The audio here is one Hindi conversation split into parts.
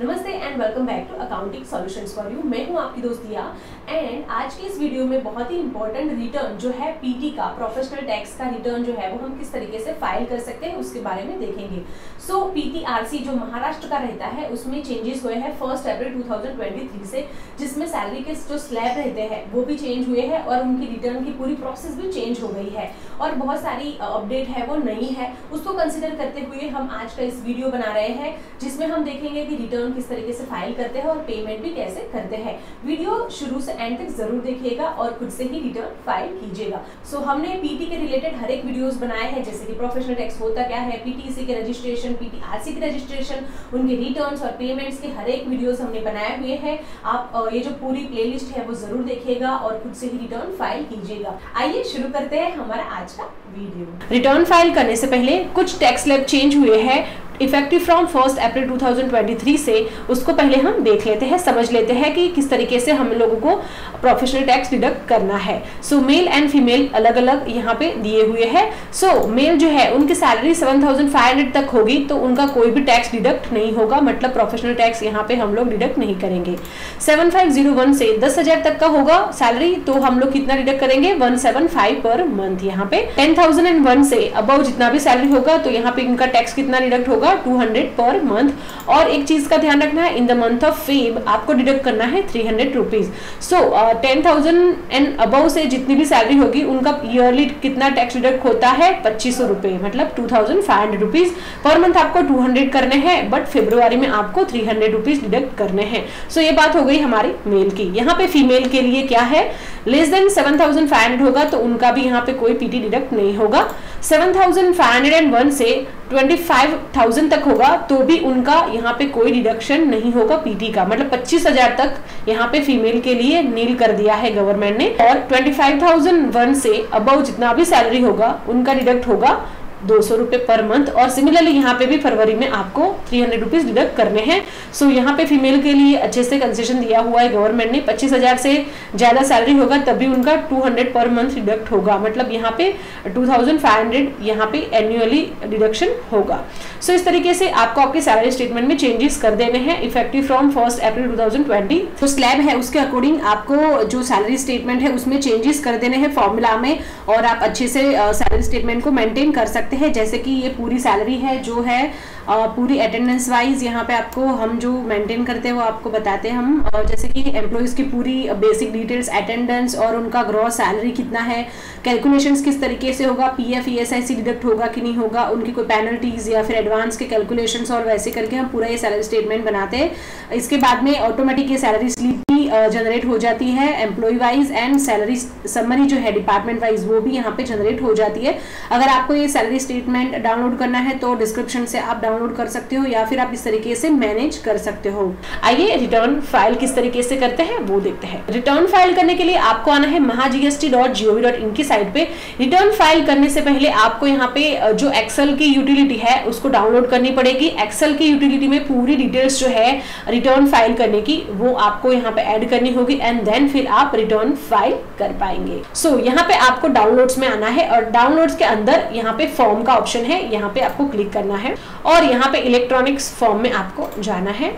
नमस्ते and welcome back to accounting solutions for you. मैं हूं आपकी दोस्त दिया एंड आज की इस वीडियो में बहुत ही इंपॉर्टेंट रिटर्न जो है पीटी का, प्रोफेशनल टैक्स का रिटर्न जो है वो हम किस तरीके से फाइल कर सकते हैं उसके बारे में देखेंगे। सो पीटीआरसी जो महाराष्ट्र का रहता है उसमें चेंजेस हुए हैं 1 अप्रैल 2023 से, जिसमें सैलरी के जो स्लैब रहते हैं वो भी चेंज हुए हैं और उनकी रिटर्न की पूरी प्रोसेस भी चेंज हो गई है और बहुत सारी अपडेट है वो नई है। उसको कंसिडर करते हुए हम आज का इस वीडियो बना रहे हैं जिसमें हम देखेंगे कि रिटर्न किस तरीके से फाइल करते हैं और पेमेंट भी कैसे करते हैं। वीडियो शुरू से एंड तक जरूर देखिएगा और खुद से ही रिटर्न फाइल कीजिएगा। सो हमने पीटी के रिलेटेड हर एक वीडियोस बनाए हैं, जैसे कि प्रोफेशनल टैक्स होता क्या है, पीटीसी के रजिस्ट्रेशन, पीटीआरसी के रजिस्ट्रेशन, उनके रिटर्न्स और पेमेंट्स के हर एक वीडियोस हमने बनाए हुए हैं। आप ये जो पूरी प्लेलिस्ट है वो जरूर देखिएगा और खुद से ही रिटर्न फाइल कीजिएगा। आइए शुरू करते हैं हमारा आज का वीडियो। रिटर्न फाइल करने से पहले कुछ टैक्स स्लैब चेंज हुए हैं इफेक्टिव फ्रॉम 1 अप्रैल 2023 से, उसको पहले हम देख लेते हैं, समझ लेते हैं कि किस तरीके से हम लोगों को प्रोफेशनल टैक्स डिडक्ट करना है। सो मेल एंड फीमेल अलग अलग यहाँ पे दिए हुए हैं। सो मेल जो है उनकी सैलरी 7500 तक होगी तो उनका कोई भी टैक्स डिडक्ट नहीं होगा, मतलब प्रोफेशनल टैक्स यहाँ पे हम लोग डिडक्ट नहीं करेंगे। 7501 से 10,000 तक का होगा सैलरी तो हम लोग कितना डिडक्ट करेंगे, 175 पर मंथ। यहाँ पे 10,001 से अबव जितना भी सैलरी होगा तो यहाँ पे इनका टैक्स कितना डिडक्ट होगा, 200 पर मंथ। और एक चीज का ध्यान रखना है, in the month of Feb आपको डिडक्ट करना है 300 रुपीज। सो 10,000 एंड अबव से जितनी भी सैलरी होगी उनका ईयरली कितना टैक्स डिडक्ट होता है, 2500 रुपए, मतलब 2500 रुपीज पर मंथ आपको 200 करने हैं, बट फरवरी में आपको 300 रुपीज डिडक्ट करने हैं। सो ये बात हो गई हमारी मेल की। यहाँ पे फीमेल के लिए क्या है, लेस देन 7500 होगा तो उनका भी यहाँ पे कोई पीटी डिडक्ट नहीं होगा। 7501 से 25,000 तक होगा तो भी उनका यहाँ पे कोई डिडक्शन नहीं होगा पीटी का, मतलब 25,000 तक यहाँ पे फीमेल के लिए नील कर दिया है गवर्नमेंट ने। और 25,001 से अबव जितना भी सैलरी होगा उनका डिडक्ट होगा 200 रुपए पर मंथ। और सिमिलरली यहाँ पे भी फरवरी में आपको 300 रुपीज डिडक्ट करने हैं। सो यहाँ पे फीमेल के लिए अच्छे से कंसेशन दिया हुआ है गवर्नमेंट ने, 25,000 से ज्यादा सैलरी होगा तभी उनका 200 पर मंथ डिडक्ट होगा, मतलब यहाँ पे 2500 यहाँ पे एनुअली डिडक्शन होगा। सो इस तरीके से आपको आपके सैलरी स्टेटमेंट में चेंजेस कर देने हैं इफेक्टिव फ्रॉम 1 अप्रैल 2020। तो स्लैब है उसके अकॉर्डिंग आपको जो सैलरी स्टेटमेंट है उसमें चेंजेस कर देने हैं फॉर्मूला में, और आप अच्छे से सैलरी स्टेटमेंट को मेंटेन कर सकते हैं। जैसे कि ये पूरी सैलरी है जो है पूरी अटेंडेंस वाइज यहाँ पे आपको हम जो मेंटेन करते हैं वो आपको बताते हैं हम, जैसे कि एम्प्लॉइज की पूरी बेसिक डिटेल्स, अटेंडेंस और उनका ग्रॉस सैलरी कितना है, कैलकुलेशंस किस तरीके से होगा, पीएफ ईएसआईसी डिडक्ट होगा कि नहीं होगा, उनकी कोई पेनल्टीज या फिर एडवांस के कैलकुलेशंस, और वैसे करके हम पूरा ये सैलरी स्टेटमेंट बनाते हैं। इसके बाद में ऑटोमेटिक ये सैलरी स्लिप भी जनरेट हो जाती है employee wise, and salary summary जो है डिपार्टमेंट वाइज वो भी यहाँ पे जनरेट हो जाती है। अगर आपको ये सैलरी स्टेटमेंट डाउनलोड करना है तो डिस्क्रिप्शन से आप डाउनलोड कर सकते हो या फिर आप इस तरीके से मैनेज कर सकते हो। आइए रिटर्न फाइल किस तरीके से करते हैं वो देखते हैं। रिटर्न फाइल करने के लिए आपको आना है mahagst.gov.in की साइट पे। रिटर्न फाइल करने से पहले आपको यहाँ पे जो एक्सेल की यूटिलिटी है उसको डाउनलोड करनी पड़ेगी। एक्सेल की यूटिलिटी में पूरी डिटेल्स जो है रिटर्न फाइल करने की वो आपको यहाँ पे ऐड करनी होगी एंड देन फिर आप रिटर्न फाइल कर पाएंगे। सो यहाँ पे आपको डाउनलोड्स में आना है और डाउनलोड्स के अंदर यहाँ पे फॉर्म का ऑप्शन है, यहाँ पे आपको क्लिक करना है और यहाँ पे इलेक्ट्रॉनिक्स फॉर्म में आपको जाना है।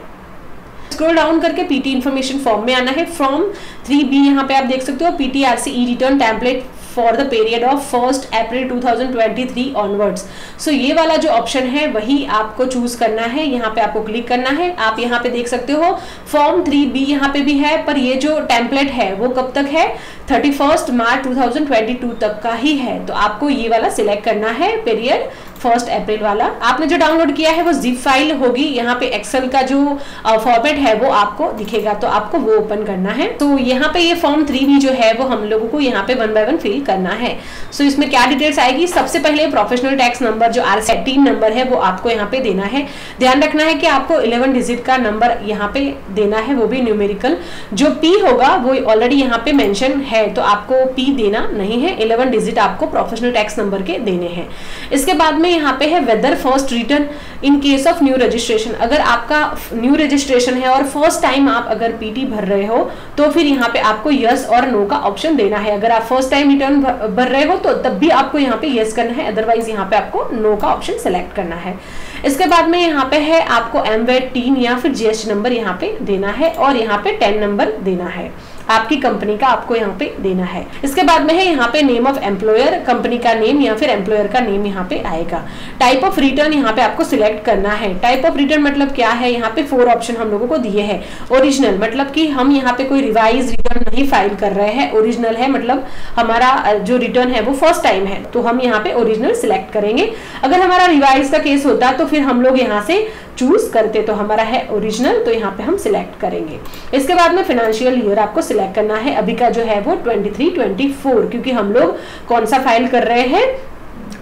स्क्रॉल डाउन करके पीटी इंफॉर्मेशन फॉर्म में आना है। फॉर्म 3B यहाँ पे आप देख सकते हो, PTRC e return template for the period of 1 April 2023 onwards. So ये वाला जो ऑप्शन है वही आपको चूज करना है, यहाँ पे आपको क्लिक करना है। आप यहाँ पे देख सकते हो फॉर्म 3B यहाँ पे भी है, पर ये जो टेम्पलेट है वो कब तक है, 31 मार्च 2022 तक का ही है। तो आपको ये वाला सिलेक्ट करना है, पीरियड 1 अप्रैल वाला। आपने जो डाउनलोड किया है वो जिप फाइल होगी, यहाँ पे एक्सेल का जो फॉर्मेट है वो आपको दिखेगा तो आपको वो ओपन करना है। तो यहाँ पे ये फॉर्म 3B जो है वो हम लोगों को यहाँ पे 1 बाय 1 फिल करना है। सो इसमें क्या डिटेल्स आएगी, सबसे पहले प्रोफेशनल टैक्स नंबर जो R13 नंबर है वो आपको यहाँ पे देना है। ध्यान रखना है कि आपको 11 डिजिट का नंबर यहाँ पे देना है, वो भी न्यूमेरिकल। जो P होगा वो ऑलरेडी यहाँ पे मेंशन है तो आपको P देना नहीं है, 11 डिजिट आपको प्रोफेशनल टैक्स नंबर के देने हैं। इसके बाद में यहाँ पे है whether first return in case of new registration. अगर आपका न्यू रजिस्ट्रेशन है और फर्स्ट टाइम आप अगर पीटी भर रहे हो तो फिर यहाँ पे आपको यस और नो का ऑप्शन देना है। अगर आप फर्स्ट टाइम रिटर्न भर रहे हो तो तब भी आपको यहाँ पे यस करना है, अदरवाइज यहाँ पे आपको नो का ऑप्शन सेलेक्ट करना है। इसके बाद में यहाँ पे है आपको MVAT टीन या फिर GST नंबर यहाँ पे देना है और यहाँ पे 10 नंबर देना है, आपकी कंपनी का आपको यहाँ पे देना है। इसके बाद में है यहाँ पे नेम ऑफ एम्प्लॉयर, कंपनी का नेम या फिर एम्प्लॉयर का नेम यहाँ पे आएगा। टाइप ऑफ रिटर्न यहाँ पे आपको सिलेक्ट करना है। टाइप ऑफ रिटर्न मतलब क्या है, यहाँ पे 4 ऑप्शन हम लोगों को दिए हैं। ओरिजिनल मतलब कि हम यहाँ पे कोई रिवाइज रिटर्न नहीं फाइल कर रहे हैं, ओरिजिनल है मतलब हमारा जो रिटर्न है वो फर्स्ट टाइम है, तो हम यहाँ पे ओरिजिनल सिलेक्ट करेंगे। अगर हमारा रिवाइज का केस होता तो फिर हम लोग यहाँ से चूज करते, तो हमारा है ओरिजिनल, तो यहाँ पे हम सिलेक्ट करेंगे। इसके बाद में फाइनेंशियल ईयर आपको सिलेक्ट करना है, अभी का जो है वो 23-24, क्योंकि हम लोग कौन सा फाइल कर रहे हैं,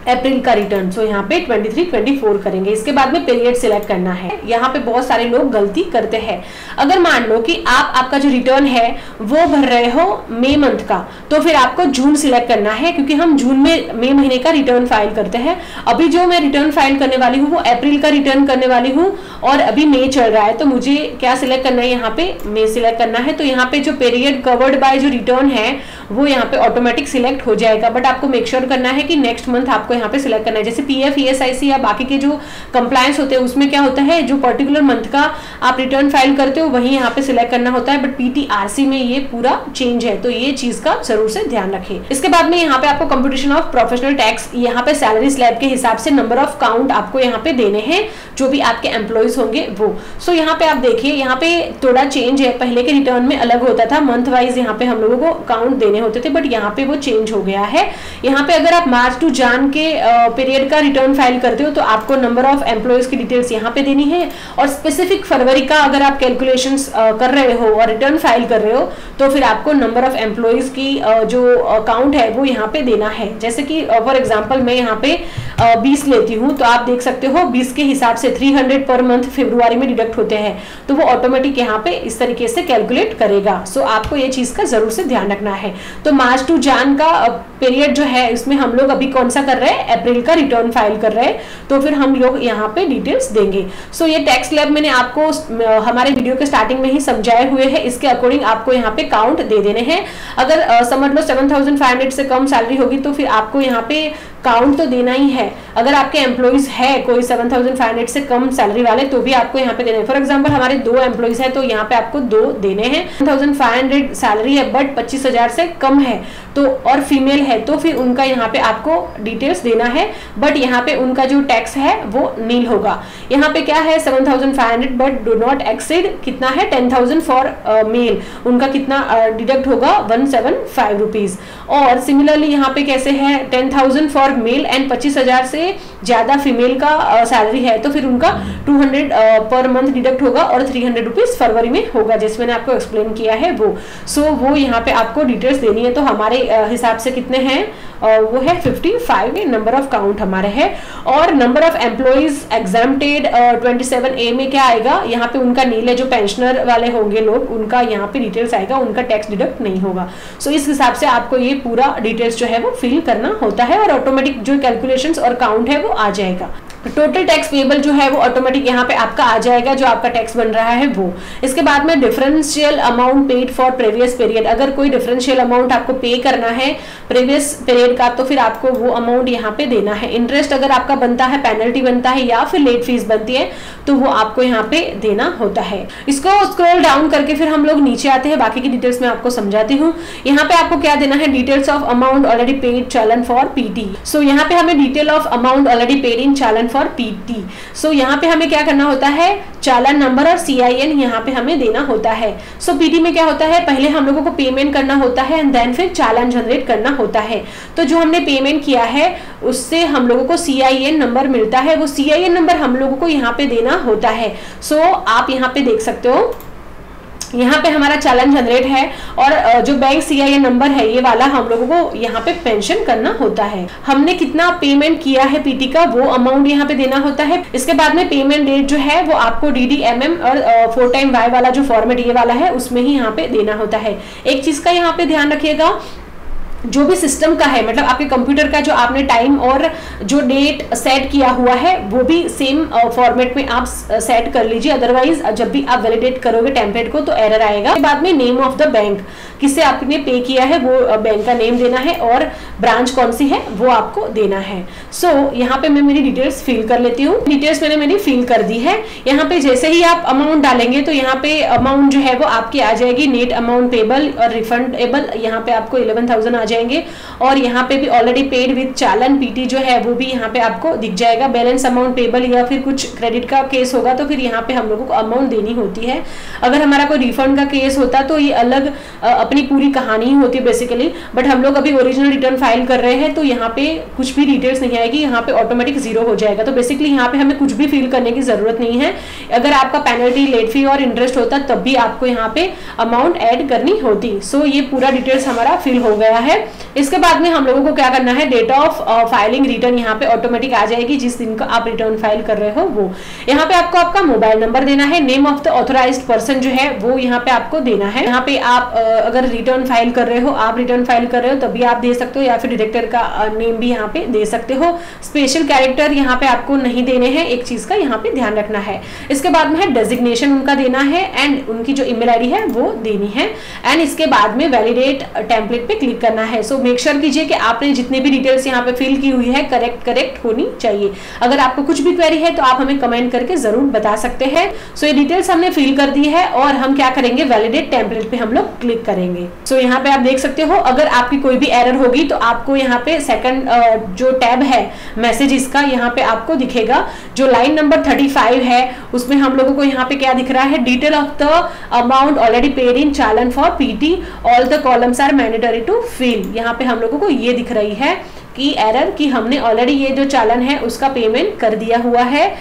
अप्रैल का रिटर्न, सो यहाँ पे 23-24 करेंगे। इसके बाद में पीरियड सिलेक्ट करना है। यहाँ पे बहुत सारे लोग गलती करते हैं। अगर मान लो कि आपका जो रिटर्न है वो भर रहे हो मई मंथ का, तो फिर आपको जून सिलेक्ट करना है, क्योंकि हम जून में मई महीने का रिटर्न फाइल करते हैं। अभी जो मैं रिटर्न फाइल करने वाली हूँ वो अप्रैल का रिटर्न करने वाली हूँ और अभी मई चल रहा है, तो मुझे क्या सिलेक्ट करना है, यहाँ पे मई सिलेक्ट करना है। तो यहाँ पे जो पीरियड कवर्ड बाय जो रिटर्न है वो यहाँ पे ऑटोमेटिक सिलेक्ट हो जाएगा, बट आपको मेक श्योर करना है कि नेक्स्ट मंथ आपको यहाँ पे सिलेक्ट करना है। जैसे PF ESIC या बाकी के जो कंप्लायंस होते हैं उसमें क्या होता है, जो पर्टिकुलर मंथ का आप रिटर्न फाइल करते हो वही यहाँ पे सिलेक्ट करना होता है, बट PTRC में ये पूरा चेंज है, तो ये चीज का जरूर से ध्यान रखें। इसके बाद में यहाँ पे आपको कंप्यूटेशन ऑफ प्रोफेशनल टैक्स, यहाँ पे सैलरी स्लैब के हिसाब से नंबर ऑफ काउंट आपको यहाँ पे देने हैं, जो भी आपके एम्प्लॉइज होंगे वो। सो यहाँ पे आप देखिए, यहाँ पे थोड़ा चेंज है, पहले के रिटर्न में अलग होता था, मंथ वाइज यहाँ पे हम लोगों को काउंट देने होते थे, बट यहाँ पे वो चेंज हो गया है। यहाँ पे अगर आप मार्च टू जैन के पीरियड का रिटर्न फाइल करते हो तो आपको नंबर ऑफ एम्प्लॉइज की डिटेल्स यहाँ पे देनी है, और स्पेसिफिक फरवरी का अगर आप कैलकुलेशंस कर रहे हो और रिटर्न फाइल कर रहे हो तो फिर आपको नंबर ऑफ एम्प्लॉइज की जो काउंट है वो यहाँ पे देना है। जैसे कि फॉर एग्जांपल मैं यहाँ पे 20 लेती हूँ, तो आप देख सकते हो 20 के हिसाब से 300 पर मंथ फरवरी में डिडक्ट होते हैं, तो वो ऑटोमेटिक यहाँ पे इस तरीके से कैलकुलेट करेगा। सो आपको ये चीज का जरूर से ध्यान रखना है। तो मार्च टू जैन का पीरियड जो है इसमें हम लोग अभी कौन सा कर रहे हैं, अप्रैल का रिटर्न फाइल कर रहे हैं, तो फिर हम लोग यहाँ पे डिटेल्स देंगे। सो ये टैक्स स्लैब मैंने आपको हमारे वीडियो के स्टार्टिंग में ही समझाए हुए हैं, इसके अकॉर्डिंग आपको यहाँ पे काउंट दे देने हैं। अगर समझ लो 7,500 से कम सैलरी होगी तो फिर आपको यहाँ पे काउंट तो देना ही है। अगर आपके एम्प्लॉइज है कोई 7,500 से कम सैलरी वाले तो भी आपको यहाँ पे देने हैं। फॉर एग्जांपल हमारे 2 एम्प्लॉइज है तो यहाँ पे आपको 2 देने हैं। 7,500 सैलरी है बट 25,000 से कम है तो और फीमेल है तो फिर उनका यहाँ पे आपको डिटेल्स देना है, बट यहाँ पे उनका जो टैक्स है वो नील होगा। यहाँ पे क्या है 7,500 बट डू नॉट एक्सीड कितना है 10,000 फॉर मेल, उनका कितना डिडक्ट होगा 175 रुपीज। और सिमिलरली यहाँ पे कैसे है 10,000 फॉर मेल एंड 25,000 से ज्यादा फीमेल का सैलरी है तो फिर उनका 200 पर मंथ डिडक्ट होगा और 300 रुपीज फरवरी में होगा, जैसे मैंने आपको एक्सप्लेन किया है वो। सो वो यहाँ पे आपको डिटेल्स देनी है। तो हमारे हिसाब से कितने हैं वो है 55 नंबर ऑफ काउंट हमारे है। और number of employees exempted 27A में क्या आएगा, यहाँ पे उनका नील है, जो पेंशनर वाले होंगे लोग उनका यहाँ पे डिटेल्स आएगा, उनका टैक्स डिडक्ट नहीं होगा। सो इस हिसाब से आपको ये पूरा डिटेल्स जो है वो फिल करना होता है और ऑटोमेटिक जो कैलकुलेशंस और काउंट है वो आ जाएगा। टोटल टैक्स पेबल जो है वो ऑटोमेटिक यहाँ पे आपका आ जाएगा, जो आपका टैक्स बन रहा है वो। इसके बाद में differential amount paid for previous period, अगर कोई डिफरेंशियल अमाउंट आपको पे करना है प्रीवियस पीरियड का तो फिर आपको वो अमाउंट यहाँ पे देना है। इंटरेस्ट अगर आपका बनता है, पेनल्टी बनता है या फिर लेट फीस बनती है तो वो आपको यहाँ पे देना होता है। इसको स्क्रॉल डाउन करके फिर हम लोग नीचे आते हैं, बाकी की डिटेल्स मैं आपको समझाती हूँ। यहाँ पे आपको क्या देना है, details of amount already paid चालन फॉर पीटी। सो यहाँ पे हमें detail of amount already paid in challan for PT. सो यहाँ पे हमें क्या करना होता है, चालान नंबर और CIN यहाँ पे हमें देना होता है। सो पीटी में क्या होता है, पहले हम लोगों को पेमेंट करना होता है एंड देन फिर चालान जनरेट करना होता है। तो जो हमने पेमेंट किया है उससे हम लोगों को CIN नंबर मिलता है, वो CIN नंबर हम लोगों को यहाँ पे देना होता है। सो आप यहाँ पे देख सकते हो, यहाँ पे हमारा चालान जनरेट है और जो बैंक CIN नंबर है ये वाला हम लोगों को यहाँ पे पेंशन करना होता है। हमने कितना पेमेंट किया है पीटी का वो अमाउंट यहाँ पे देना होता है। इसके बाद में पेमेंट डेट जो है वो आपको DDMM और 4 टाइम Y वाला जो फॉर्मेट ये वाला है उसमें ही यहाँ पे देना होता है। एक चीज का यहाँ पे ध्यान रखिएगा, जो भी सिस्टम का है, मतलब आपके कंप्यूटर का जो आपने टाइम और जो डेट सेट किया हुआ है वो भी सेम फॉर्मेट में आप सेट कर लीजिए, अदरवाइज जब भी आप वैलिडेट करोगे टेम्पलेट को तो एरर आएगा। बाद में नेम ऑफ द बैंक, किससे आपने पे किया है वो बैंक का नेम देना है और ब्रांच कौन सी है वो आपको देना है। सो यहाँ पे मैं मेरी डिटेल्स फिल कर लेती हूँ। डिटेल्स मैंने मेरी फिल कर दी है। यहाँ पे जैसे ही आप अमाउंट डालेंगे तो यहाँ पे अमाउंट जो है वो आपकी आ जाएगी, नेट अमाउंट पेबल और रिफंडेबल, यहाँ पे आपको 11,000 आ जाएंगे। और यहाँ पे भी ऑलरेडी पेड विद चालन पीटी जो है वो भी यहाँ पे आपको दिख जाएगा। बैलेंस अमाउंट पेबल या फिर कुछ क्रेडिट का केस होगा तो फिर यहाँ पे हम लोगों को अमाउंट देनी होती है। अगर हमारा कोई रिफंड का केस होता तो ये अलग अपनी पूरी कहानी ही होती है बेसिकली, बट हम लोग अभी ओरिजिनल रिटर्न फाइल कर रहे हैं तो यहाँ पे कुछ भी डिटेल्स नहीं आएगी, यहाँ पे ऑटोमेटिक 0 हो जाएगा। तो बेसिकली यहाँ पे हमें कुछ भी फिल करने की जरूरत नहीं है। अगर आपका पेनल्टी, लेट फी और इंटरेस्ट होता तब भी आपको यहाँ पे अमाउंट ऐड करनी होती। सो ये पूरा डिटेल्स हमारा फिल हो गया है। इसके बाद में हम लोगों को क्या करना है, डेट ऑफ फाइलिंग रिटर्न यहाँ पे ऑटोमेटिक आ जाएगी, जिस दिन का आप रिटर्न फाइल कर रहे हो वो। यहाँ पे आपको आपका मोबाइल नंबर देना है, name of the authorised person जो है वो यहाँ पे आपको देना है। यहाँ पे आप अगर रिटर्न फाइल कर रहे हो, आप रिटर्न फाइल कर रहे हो तभी आप दे सकते हो, या फिर डायरेक्टर का नेम भी यहाँ पे दे सकते हो। स्पेशल कैरेक्टर यहाँ पे आपको नहीं देने हैं, एक चीज का यहाँ पे ध्यान रखना है। इसके बाद में है डेजिग्नेशन उनका देना है एंड उनकी जो ईमेल आईडी है वो देनी है। एंड इसके बाद में वैलिडेट टेम्पलेट पे क्लिक करना है। सो मेक श्योर कीजिए कि आपने जितने भी डिटेल्स यहाँ पे फिल की हुई है करेक्ट होनी चाहिए। अगर आपको कुछ भी क्वेरी है तो आप हमें कमेंट करके जरूर बता सकते हैं। सो ये डिटेल्स हमने फिल कर दी है और हम क्या करेंगे, वैलिडेट टेम्पलेट पे हम लोग क्लिक करेंगे। सो यहाँ पे आप देख सकते हो, अगर आपकी कोई भी एरर होगी तो आपको यहाँ पे सेकंड जो टैब है मैसेजेस का, यहाँ पे आपको दिखेगा। जो लाइन नंबर 35 है उसमें हम लोगों को यहाँ पे क्या दिख रहा है, detail of the amount already paid in challan for PT, all the columns are mandatory to fill. यहाँ पे हम लोगों को ये दिख रही है कि एरर कि हमने ऑलरेडी ये जो चालन है उसका पेमेंट कर दिया हुआ है।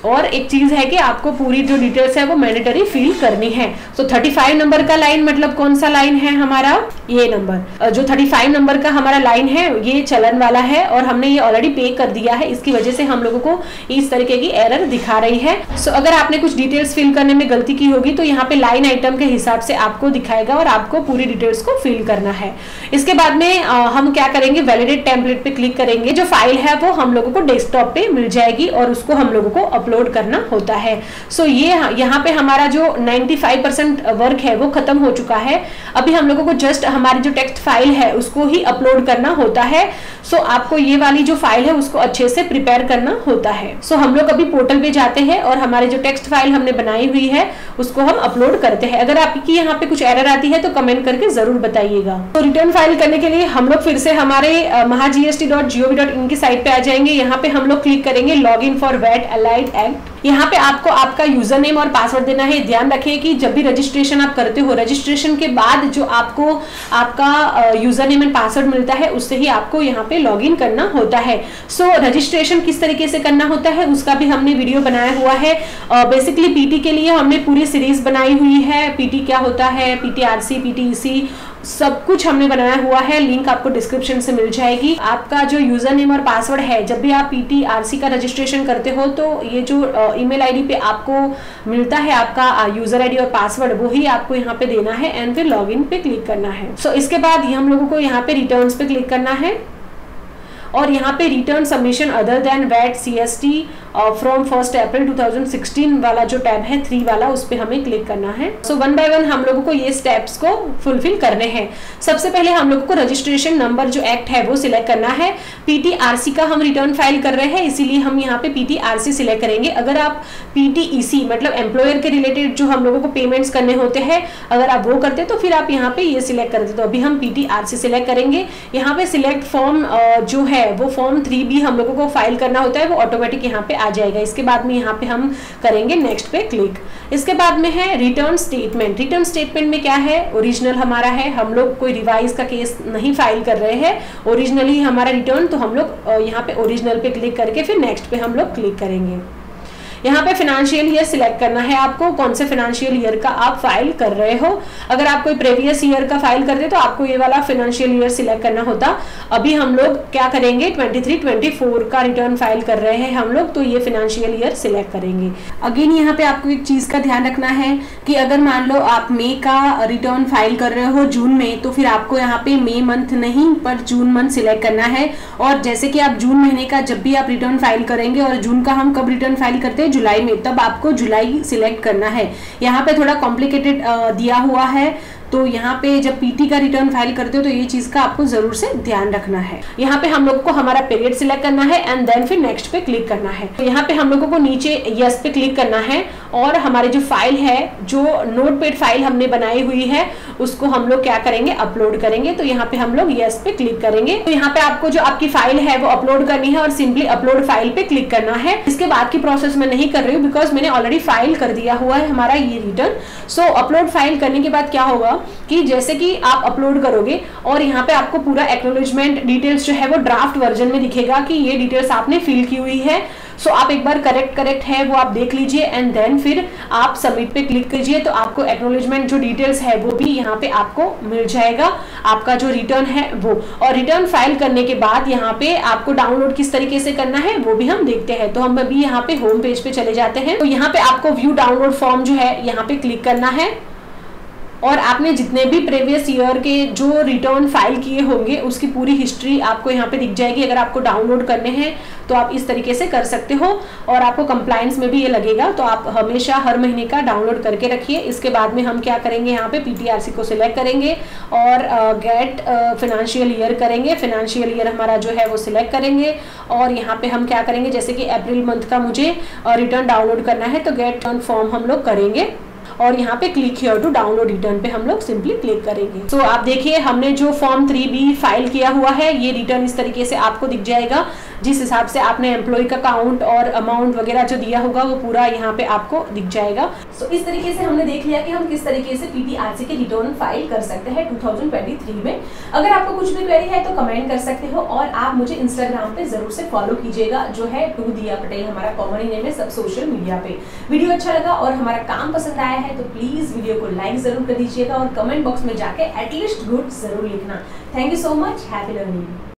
और एक चीज है कि आपको पूरी जो डिटेल्स है वो मैंडेटरी फिल करनी है। तो 35 नंबर का लाइन मतलब कौन सा लाइन है हमारा, ये नंबर जो 35 नंबर का हमारा लाइन है ये चलन वाला है और हमने ये ऑलरेडी पे कर दिया है, इसकी वजह से हम लोगों को इस तरीके की एरर दिखा रही है। सो अगर आपने कुछ डिटेल्स फिल करने में गलती की होगी तो यहाँ पे लाइन आइटम के हिसाब से आपको दिखाएगा और आपको पूरी डिटेल्स को फिल करना है। इसके बाद में हम क्या करेंगे, वैलिडेट टेम्पलेट पे क्लिक करेंगे। जो फाइल है वो हम लोगों को डेस्कटॉप पे मिल जाएगी और उसको हम लोगों को अपलोड करना होता है। सो ये यहाँ पे हमारा जो 95% वर्क है वो खत्म हो चुका है। अभी हम लोगों को जस्ट हमारी जो टेक्स्ट फाइल है उसको ही अपलोड करना होता है। सो आपको ये वाली जो फाइल है उसको अच्छे से प्रिपेयर करना होता है। सो हम लोग अभी पोर्टल पे जाते हैं और हमारी जो टेक्स्ट फाइल हमने बनाई हुई है उसको हम अपलोड करते हैं। अगर आपकी यहाँ पे कुछ एरर आती है तो कमेंट करके जरूर बताइएगा। तो रिटर्न फाइल करने के लिए हम लोग फिर से हमारे mahagst.gov.in की साइट पे आ जाएंगे। यहाँ पे हम लोग क्लिक करेंगे log in for VAT allied act. यहाँ पे आपको आपका यूजर नेम और पासवर्ड देना है। ध्यान रखें कि जब भी रजिस्ट्रेशन आप करते हो, रजिस्ट्रेशन के बाद जो आपको आपका यूजर नेम एंड पासवर्ड मिलता है उससे ही आपको यहाँ पे लॉगिन करना होता है। सो रजिस्ट्रेशन किस तरीके से करना होता है उसका भी हमने वीडियो बनाया हुआ है। बेसिकली पीटी के लिए हमने पूरी सीरीज बनाई हुई है। पीटी क्या होता है, पीटीआरसी, पीटीईसी, सब कुछ हमने बनाया हुआ है। लिंक आपको डिस्क्रिप्शन से मिल जाएगी। आपका जो यूजर नेम और पासवर्ड है, जब भी आप पीटीआरसी का रजिस्ट्रेशन करते हो तो ये जो ईमेल आईडी पे आपको मिलता है आपका यूजर आईडी और पासवर्ड, वो ही आपको यहाँ पे देना है एंड फिर लॉगिन पे क्लिक करना है। सो इसके बाद हम लोगों को यहाँ पे रिटर्न्स पे क्लिक करना है और यहाँ पे return submission other than VAT CST from 1 April 2016 वाला जो टैब है 3 वाला, उस पे हमें क्लिक करना है। सो वन बाय वन हम लोगों को ये स्टेप्स को फुलफिल करने हैं। सबसे पहले हम लोगों को रजिस्ट्रेशन नंबर जो एक्ट है वो सिलेक्ट करना है। पीटीआरसी का हम रिटर्न फाइल कर रहे हैं इसीलिए हम यहाँ पे पीटीआरसी सिलेक्ट करेंगे। अगर आप पीटीईसी मतलब एम्प्लॉयर के रिलेटेड जो हम लोगों को पेमेंट्स करने होते हैं, अगर आप वो करते तो फिर आप यहाँ पे ये सिलेक्ट करते। तो अभी हम पीटीआरसी सिलेक्ट करेंगे। यहाँ पे सिलेक्ट फॉर्म जो है वो फॉर्म 3B हम लोगों को फाइल करना होता है, वो ऑटोमेटिक यहाँ पे आ जाएगा। इसके बाद में यहाँ पे हम करेंगे नेक्स्ट पे क्लिक। इसके बाद में है रिटर्न स्टेटमेंट। रिटर्न स्टेटमेंट में क्या है, ओरिजिनल हमारा है, हम लोग कोई रिवाइज का केस नहीं फाइल कर रहे हैं, ओरिजिनली हमारा रिटर्न। तो हम लोग यहाँ पे ओरिजिनल पे क्लिक करके फिर नेक्स्ट पे हम लोग क्लिक करेंगे। यहाँ पे फाइनेंशियल ईयर सिलेक्ट करना है आपको, कौन से फाइनेंशियल ईयर का आप फाइल कर रहे हो। अगर आप कोई प्रीवियस ईयर का फाइल करते तो आपको ये वाला फाइनेंशियल ईयर सिलेक्ट करना होता। अभी हम लोग क्या करेंगे, 23-24 का रिटर्न फाइल कर रहे हैं हम लोग, तो ये फाइनेंशियल ईयर सिलेक्ट करेंगे। अगेन यहाँ पे आपको एक चीज का ध्यान रखना है कि अगर मान लो आप मई का रिटर्न फाइल कर रहे हो जून में, तो फिर आपको यहाँ पे मई मंथ नहीं पर जून मंथ सिलेक्ट करना है। और जैसे कि आप जून महीने का जब भी आप रिटर्न फाइल करेंगे, और जून का हम कब रिटर्न फाइल करते हैं, जुलाई में, तब आपको जुलाई सिलेक्ट करना है। यहाँ पे थोड़ा कॉम्प्लिकेटेड दिया हुआ है, तो यहाँ पे जब पीटी का रिटर्न फाइल करते हो तो ये चीज का आपको जरूर से ध्यान रखना है। यहाँ पे हम लोग को हमारा पीरियड सिलेक्ट करना है एंड देन फिर नेक्स्ट पे क्लिक करना है। तो यहाँ पे हम लोगों को नीचे यस पे क्लिक करना है और हमारी जो फाइल है, जो नोटपैड फाइल हमने बनाई हुई है, उसको हम लोग क्या करेंगे, अपलोड करेंगे। तो यहाँ पे हम लोग यस पे क्लिक करेंगे। तो यहाँ पे आपको जो आपकी फाइल है वो अपलोड करनी है और सिंपली अपलोड फाइल पे क्लिक करना है। इसके बाद की प्रोसेस मैं नहीं कर रही हूँ बिकॉज मैंने ऑलरेडी फाइल कर दिया हुआ है हमारा ये रिटर्न। सो अपलोड फाइल करने के बाद क्या होगा कि जैसे कि आप अपलोड करोगे और यहाँ पे आपको पूरा एक्नॉलेजमेंट डिटेल्स जो है वो ड्राफ्ट वर्जन में दिखेगा कि ये डिटेल्स आपने फिल की हुई है। सो आप एक बार करेक्ट है वो आप देख लीजिए एंड देन फिर आप सबमिट पे क्लिक कीजिए। तो आपको एक्नॉलेजमेंट जो डिटेल्स है वो भी यहाँ पे आपको मिल जाएगा, आपका जो रिटर्न है वो। और रिटर्न फाइल करने के बाद यहाँ पे आपको डाउनलोड किस तरीके से करना है वो भी हम देखते हैं। तो हम अभी यहाँ पे होम पेज पे चले जाते हैं। तो यहाँ पे आपको व्यू डाउनलोड फॉर्म जो है यहाँ पे क्लिक करना है और आपने जितने भी प्रीवियस ईयर के जो रिटर्न फाइल किए होंगे उसकी पूरी हिस्ट्री आपको यहाँ पे दिख जाएगी। अगर आपको डाउनलोड करने हैं तो आप इस तरीके से कर सकते हो और आपको कंप्लायंस में भी ये लगेगा। तो आप हमेशा हर महीने का डाउनलोड करके रखिए। इसके बाद में हम क्या करेंगे, यहाँ पे पीटीआरसी को सिलेक्ट करेंगे और गेट फाइनेंशियल ईयर करेंगे। फाइनेंशियल ईयर हमारा जो है वो सिलेक्ट करेंगे और यहाँ पे हम क्या करेंगे, जैसे कि अप्रैल मंथ का मुझे रिटर्न डाउनलोड करना है तो गेट रिटर्न फॉर्म हम लोग करेंगे और यहाँ पे click here to download return पे हम लोग सिंपली क्लिक करेंगे। तो आप देखिए हमने जो फॉर्म 3B फाइल किया हुआ है, ये रिटर्न इस तरीके से आपको दिख जाएगा। जिस हिसाब से आपने एम्प्लॉय का काउंट और अमाउंट वगैरह जो दिया होगा वो पूरा यहाँ पे आपको दिख जाएगा। सो इस तरीके से हमने देख लिया कि हम किस तरीके से पीटीआरसी के रिटर्न फाइल कर सकते हैं 2023 में। अगर आपको कुछ भी क्वेरी है तो कमेंट कर सकते हो और आप मुझे इंस्टाग्राम पे जरूर से फॉलो कीजिएगा, जो है टू दिया पटेल हमारा कॉमन नेम है सब सोशल मीडिया पे। वीडियो अच्छा लगा और हमारा काम पसंद आया है तो प्लीज वीडियो को लाइक जरूर कर दीजिएगा और कमेंट बॉक्स में जाके एटलीस्ट गुड जरूर लिखना। Thank you so much, happy learning.